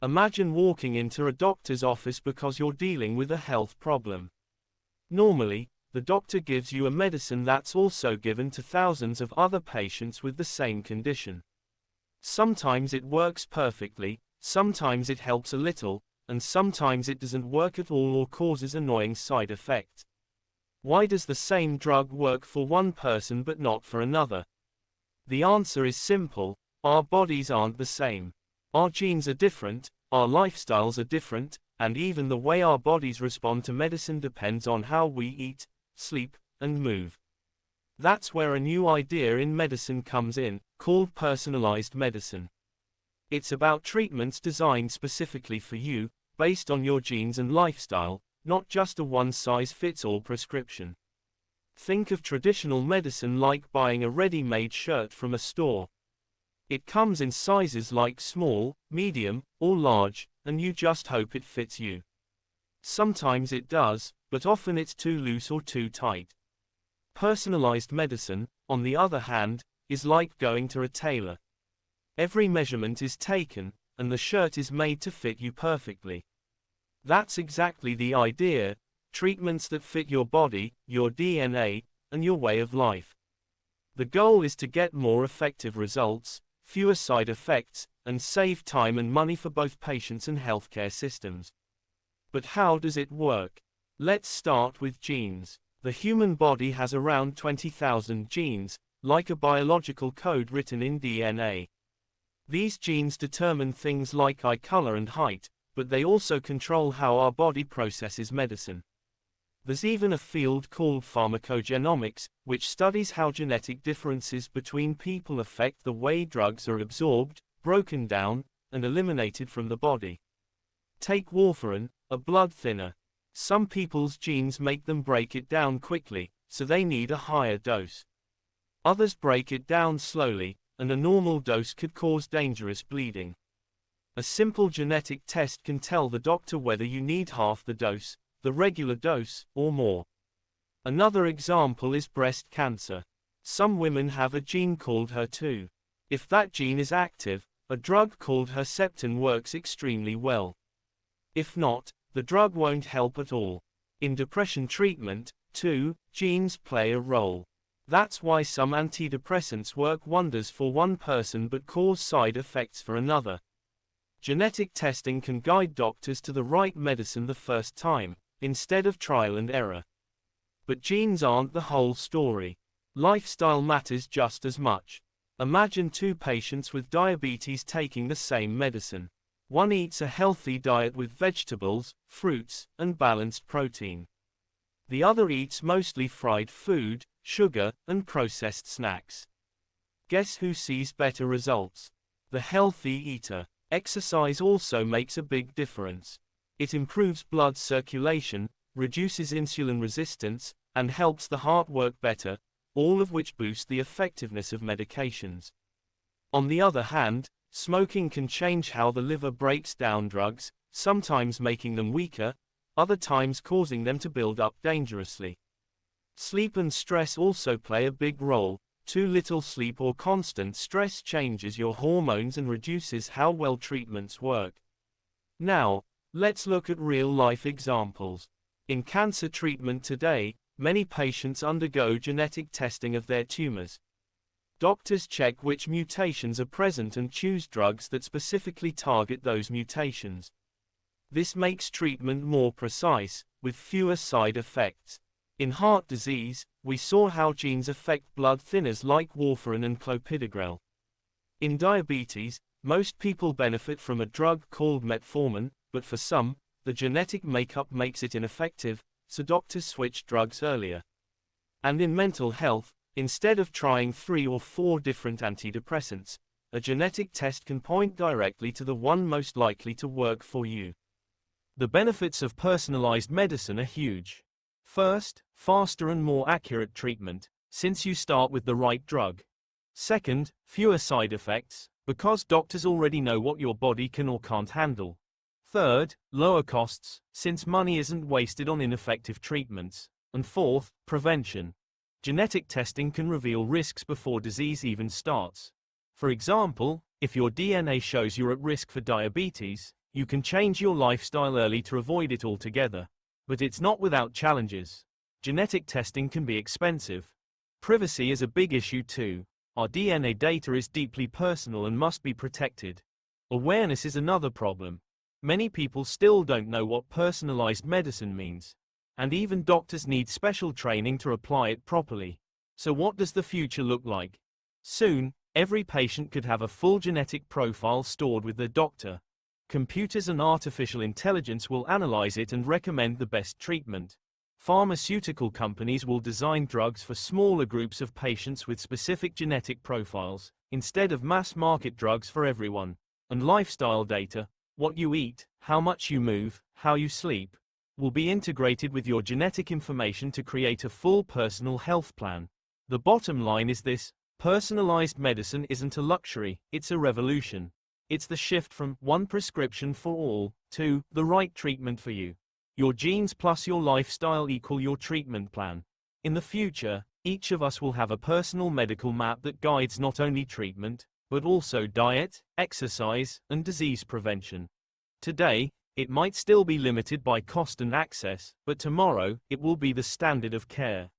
Imagine walking into a doctor's office because you're dealing with a health problem. Normally, the doctor gives you a medicine that's also given to thousands of other patients with the same condition. Sometimes it works perfectly, sometimes it helps a little, and sometimes it doesn't work at all or causes annoying side effects. Why does the same drug work for one person but not for another? The answer is simple: our bodies aren't the same. Our genes are different, our lifestyles are different, and even the way our bodies respond to medicine depends on how we eat, sleep, and move. That's where a new idea in medicine comes in, called personalized medicine. It's about treatments designed specifically for you, based on your genes and lifestyle, not just a one-size-fits-all prescription. Think of traditional medicine like buying a ready-made shirt from a store. It comes in sizes like small, medium, or large, and you just hope it fits you. Sometimes it does, but often it's too loose or too tight. Personalized medicine, on the other hand, is like going to a tailor. Every measurement is taken, and the shirt is made to fit you perfectly. That's exactly the idea: treatments that fit your body, your DNA, and your way of life. The goal is to get more effective results, fewer side effects, and save time and money for both patients and healthcare systems. But how does it work? Let's start with genes. The human body has around 20,000 genes, like a biological code written in DNA. These genes determine things like eye color and height, but they also control how our body processes medicine. There's even a field called pharmacogenomics, which studies how genetic differences between people affect the way drugs are absorbed, broken down, and eliminated from the body. Take warfarin, a blood thinner. Some people's genes make them break it down quickly, so they need a higher dose. Others break it down slowly, and a normal dose could cause dangerous bleeding. A simple genetic test can tell the doctor whether you need half the dose, the regular dose, or more. Another example is breast cancer. Some women have a gene called HER2. If that gene is active, a drug called Herceptin works extremely well. If not, the drug won't help at all. In depression treatment, too, genes play a role. That's why some antidepressants work wonders for one person but cause side effects for another. Genetic testing can guide doctors to the right medicine the first time, instead of trial and error. But genes aren't the whole story. Lifestyle matters just as much. Imagine two patients with diabetes taking the same medicine. One eats a healthy diet with vegetables, fruits, and balanced protein. The other eats mostly fried food, sugar, and processed snacks. Guess who sees better results? The healthy eater. Exercise also makes a big difference. It improves blood circulation, reduces insulin resistance, and helps the heart work better, all of which boost the effectiveness of medications. On the other hand, smoking can change how the liver breaks down drugs, sometimes making them weaker, other times causing them to build up dangerously. Sleep and stress also play a big role. Too little sleep or constant stress changes your hormones and reduces how well treatments work. Now, let's look at real-life examples. In cancer treatment today, many patients undergo genetic testing of their tumors. Doctors check which mutations are present and choose drugs that specifically target those mutations. This makes treatment more precise, with fewer side effects. In heart disease, we saw how genes affect blood thinners like warfarin and clopidogrel. In diabetes, most people benefit from a drug called metformin, but for some, the genetic makeup makes it ineffective, so doctors switch drugs earlier. And in mental health, instead of trying 3 or 4 different antidepressants, a genetic test can point directly to the one most likely to work for you. The benefits of personalized medicine are huge. First, faster and more accurate treatment, since you start with the right drug. Second, fewer side effects, because doctors already know what your body can or can't handle. Third, lower costs, since money isn't wasted on ineffective treatments. And fourth, prevention. Genetic testing can reveal risks before disease even starts. For example, if your DNA shows you're at risk for diabetes, You can change your lifestyle early to avoid it altogether. But it's not without challenges. Genetic testing can be expensive. Privacy is a big issue too. Our DNA data is deeply personal and must be protected. Awareness is another problem. Many people still don't know what personalized medicine means. And even doctors need special training to apply it properly. So what does the future look like? Soon, every patient could have a full genetic profile stored with their doctor. Computers and artificial intelligence will analyze it and recommend the best treatment. Pharmaceutical companies will design drugs for smaller groups of patients with specific genetic profiles, instead of mass-market drugs for everyone. And lifestyle data, what you eat, how much you move, how you sleep, will be integrated with your genetic information to create a full personal health plan. The bottom line is this: personalized medicine isn't a luxury, it's a revolution. It's the shift from one prescription for all to the right treatment for you. Your genes plus your lifestyle equal your treatment plan. In the future, each of us will have a personal medical map that guides not only treatment, but also diet, exercise, and disease prevention. Today, it might still be limited by cost and access, but tomorrow, it will be the standard of care.